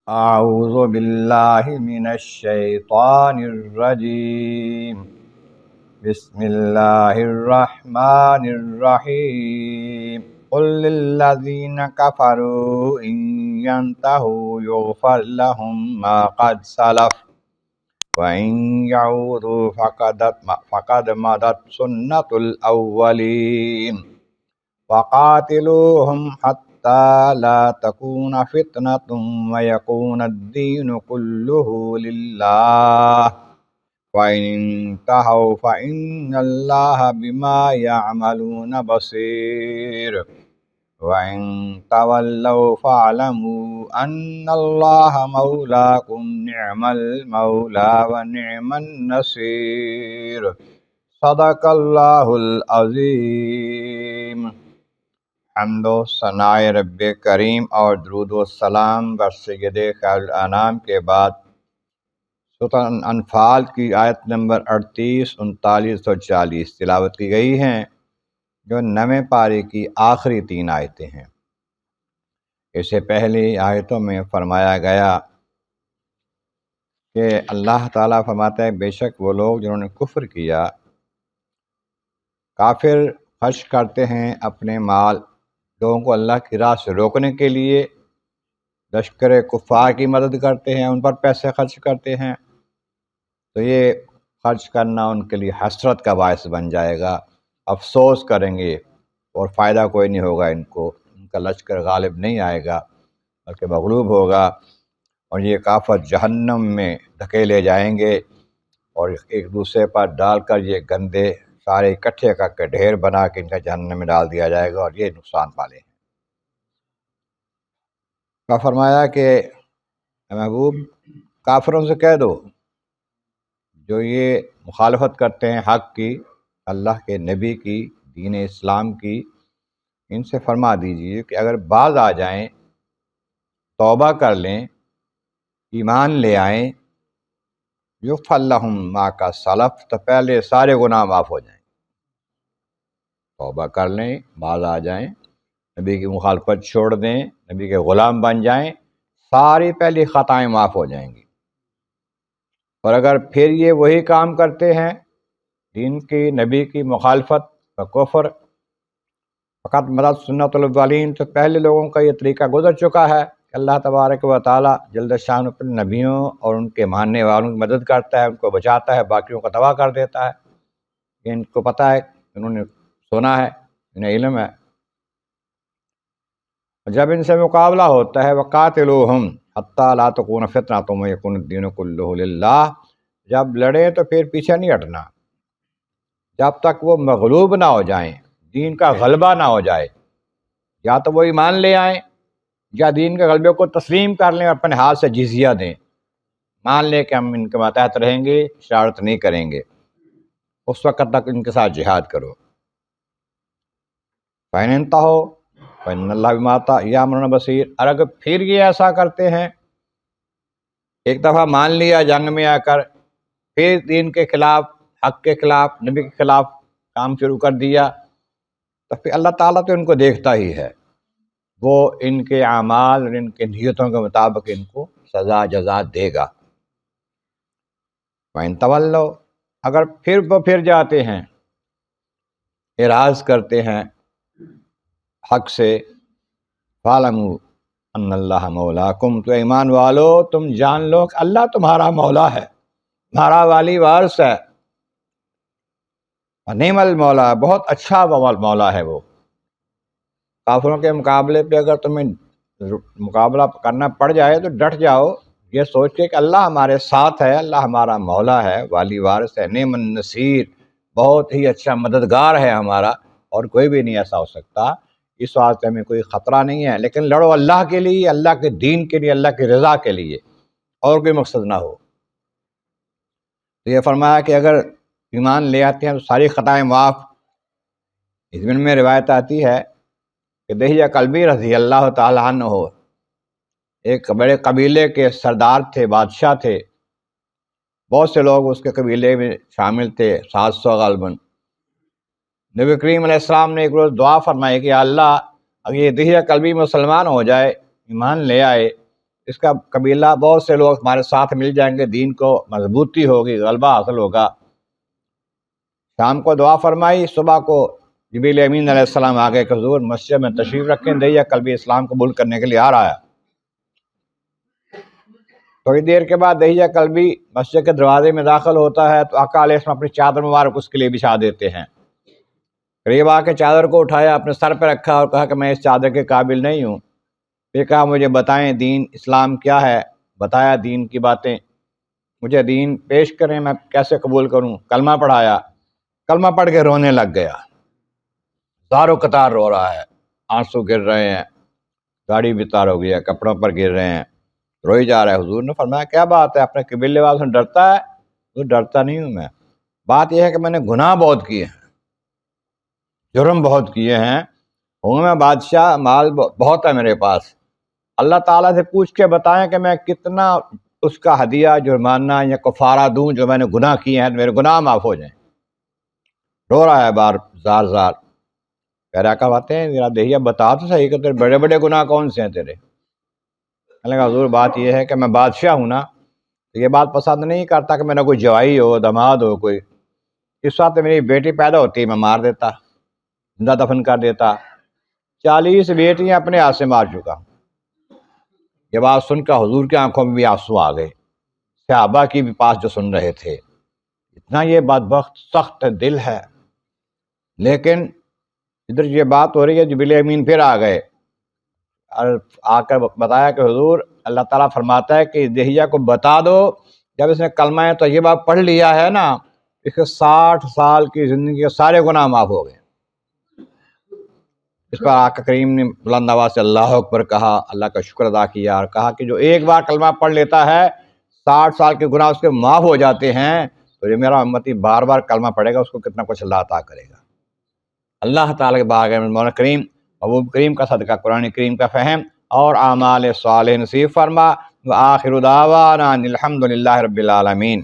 اعوذ باللہ من الشیطان الرجیم بسم اللہ الرحمن الرحیم قل للذین کفروا ان ینتہوا یغفر لهم ما قد سلف وان یعودوا فقد مضت سنت الاولین وقاتلوهم حتى لا تكون فتنة ويكون الدين كله لله وإن انتهوا فإن الله بما يعملون بصير وإن تولوا فاعلموا أن الله مولاكم نعم المولى ونعم النصير صدق اللہ العظیم۔ حمد و ثناء رب کریم اور درود و سلام بر سید خیر الانام کے بعد سورۃ انفال کی آیت نمبر 38، 39 اور 40 تلاوت کی گئی ہیں، جو 9ویں پارے کی آخری 3 آیتیں ہیں۔ اس سے پہلے آیتوں میں فرمایا گیا کہ اللہ تعالیٰ فرماتا ہے بے شک وہ لوگ جنہوں نے کفر کیا، کافر خرچ کرتے ہیں اپنے مال لوگوں کو اللہ کی راہ سے روکنے کے لیے، لشکر کفار کی مدد کرتے ہیں، ان پر پیسے خرچ کرتے ہیں، تو یہ خرچ کرنا ان کے لیے حسرت کا باعث بن جائے گا، افسوس کریں گے اور فائدہ کوئی نہیں ہوگا، ان کو ان کا لشکر غالب نہیں آئے گا بلکہ مغلوب ہوگا، اور یہ کافر جہنم میں دھکیلے جائیں گے اور ایک دوسرے پر ڈال کر یہ گندے سارے اکٹھے کر کے ڈھیر بنا کے ان کا جہنم میں ڈال دیا جائے گا، اور یہ نقصان پالے ہیں۔ کا فرمایا کہ اے محبوب کافروں سے کہہ دو جو یہ مخالفت کرتے ہیں حق کی، اللہ کے نبی کی، دین اسلام کی، ان سے فرما دیجیے کہ اگر باز آ جائیں، توبہ کر لیں، ایمان لے آئیں، یغفر لہم ما کا سلف، تو پہلے سارے گناہ معاف ہو جائیں، توبہ کر لیں، باز آ جائیں، نبی کی مخالفت چھوڑ دیں، نبی کے غلام بن جائیں، ساری پہلی خطائیں معاف ہو جائیں گی۔ اور اگر پھر یہ وہی کام کرتے ہیں، دین کی، نبی کی مخالفت و کفر، فقط مدد سنت الاولین، تو پہلے لوگوں کا یہ طریقہ گزر چکا ہے کہ اللہ تبارک و تعالیٰ جلد شان اپنے نبیوں اور ان کے ماننے والوں کی مدد کرتا ہے، ان کو بچاتا ہے، باقیوں کو تباہ کر دیتا ہے۔ ان کو پتہ ہے، انہوں نے سنا ہے، انہیں علم ہے۔ جب ان سے مقابلہ ہوتا ہے وقاتلوہم حتی لا تکون فتنۃ ویکون الدین کلہ للہ، جب لڑیں تو پھر پیچھے نہیں ہٹنا جب تک وہ مغلوب نہ ہو جائیں، دین کا غلبہ نہ ہو جائے، یا تو وہ ایمان لے آئیں یا دین کے غلبے کو تسلیم کر لیں اور اپنے ہاتھ سے جزیہ دیں، مان لیں کہ ہم ان کے ماتحت رہیں گے، شرارت نہیں کریں گے، اس وقت تک ان کے ساتھ جہاد کرو۔ فَإِنِ انتَهُوا فَإِنَّ اللَّهَ بِمَا يَعْمَلُونَ بَصِيرٌ، اور اگر پھر یہ ایسا کرتے ہیں، ایک دفعہ مان لیا جنگ میں آ کر، پھر دین کے خلاف، حق کے خلاف، نبی کے خلاف کام شروع کر دیا، تو پھر اللہ تعالیٰ تو ان کو دیکھتا ہی ہے، وہ ان کے اعمال اور ان کے نیتوں کے مطابق ان کو سزا جزا دے گا۔ وَإِن تَوَلَّوْا، اگر پھر جاتے ہیں، اعراض کرتے ہیں حق سے، فَاعْلَمُوا أَنَّ اللَّهَ مَوْلَاكُمْ، تو ایمان والو تم جان لو کہ اللہ تمہارا مولا ہے، تمہارا والی وارث ہے، نعم المولا، بہت اچھا مولا ہے وہ۔ کافروں کے مقابلے پہ اگر تمہیں مقابلہ کرنا پڑ جائے تو ڈٹ جاؤ، یہ سوچ کے کہ اللہ ہمارے ساتھ ہے، اللہ ہمارا مولا ہے، والی وارث ہے، نعم النصیر، بہت ہی اچھا مددگار ہے ہمارا، اور کوئی بھی نہیں ایسا ہو سکتا، اس واسطے ہمیں کوئی خطرہ نہیں ہے، لیکن لڑو اللہ کے لیے، اللہ کے دین کے لیے، اللہ کی رضا کے لیے، اور کوئی مقصد نہ ہو۔ تو یہ فرمایا کہ اگر ایمان لے آتے ہیں تو ساری خطائیں معاف۔ اس میں روایت آتی ہے کہ دہیہ کلبی رضی اللہ تعالیٰ عنہ ایک بڑے قبیلے کے سردار تھے، بادشاہ تھے، بہت سے لوگ اس کے قبیلے میں شامل تھے، 700 غالباً۔ نبی کریم علیہ السلام نے ایک روز دعا فرمائی کہ یا اللہ اگر یہ دہیہ کلبی مسلمان ہو جائے، ایمان لے آئے، اس کا قبیلہ بہت سے لوگ ہمارے ساتھ مل جائیں گے، دین کو مضبوطی ہوگی، غلبہ حاصل ہوگا۔ شام کو دعا فرمائی، صبح کو جبریل امین علیہ السلام آگے کہ حضور مسجد میں تشریف رکھیں، دہیہ کلبی اسلام قبول کرنے کے لیے آ رہا ہے۔ تھوڑی دیر کے بعد دہیہ کلبی مسجد کے دروازے میں داخل ہوتا ہے تو آقا علیہ السلام اپنی چادر مبارک اس کے لیے بچھا دیتے ہیں۔ قریب آ کے چادر کو اٹھایا، اپنے سر پہ رکھا اور کہا کہ میں اس چادر کے قابل نہیں ہوں۔ پھر کہا مجھے بتائیں دین اسلام کیا ہے، بتایا دین کی باتیں، مجھے دین پیش کریں، میں کیسے قبول کروں۔ کلمہ پڑھایا، کلمہ پڑھ کے رونے لگ گیا، زارو قطار رو رہا ہے، آنسو گر رہے ہیں، گاڑی بھی تار ہو گیا، کپڑوں پر گر رہے ہیں، روئی جا رہا ہے۔ حضور نے فرمایا کیا بات ہے، اپنے قبیلے والوں سے ڈرتا ہے؟ حضور ڈرتا نہیں ہوں میں، بات یہ ہے کہ میں نے گناہ بہت کیے ہیں، جرم بہت کیے ہیں، ہوں میں بادشاہ، مال بہت ہے میرے پاس، اللہ تعالیٰ سے پوچھ کے بتائیں کہ میں کتنا اس کا ہدیہ جرمانہ یا کفارہ دوں جو میں نے گناہ کیے ہیں، میرے گناہ معاف ہو جائیں۔ رو رہا ہے بار زار زار، کہہ رہا کہواتے ہیں میرا دہیہ بتا تو صحیح کہ تیرے بڑے بڑے گناہ کون سے ہیں تیرے۔ کہنے لگا حضور بات یہ ہے کہ میں بادشاہ ہوں نا، تو یہ بات پسند نہیں کرتا کہ میرا کوئی جوائی ہو، داماد ہو کوئی، اس وقت میری بیٹی پیدا ہوتی میں مار دیتا، زندہ دفن کر دیتا، 40 بیٹیاں اپنے ہاتھ سے مار چکا۔ یہ بات سن کر حضور کی آنکھوں میں بھی آنسو آ گئے، صحابہ کی بھی پاس جو سن رہے تھے، اتنا یہ بدبخت سخت دل ہے۔ لیکن ادھر یہ بات ہو رہی ہے، جبریل امین پھر آ گئے اور آ کر بتایا کہ حضور اللہ تعالیٰ فرماتا ہے کہ دہیہ کو بتا دو، جب اس نے کلمہ طیبہ پڑھ لیا ہے نا، اس کے 60 سال کی زندگی کے سارے گناہ معاف ہو گئے۔ اس پر آقا کریم نے بلند آواز سے اللہ اکبر کہا، اللہ کا شکر ادا کیا اور کہا کہ جو ایک بار کلمہ پڑھ لیتا ہے 60 سال کے گناہ اس کے معاف ہو جاتے ہیں، تو جو میرا امتی بار بار کلمہ پڑھے گا اس کو کتنا کچھ اللہ عطا کرے گا۔ اللہ تعالیٰ کے بارگاہ میں مولانا کریم محبوب کریم کا صدقہ قرآن کریم کا فہم اور اعمال صالح نصیب فرما۔ وآخر دعوانا الحمد للہ رب العالمین۔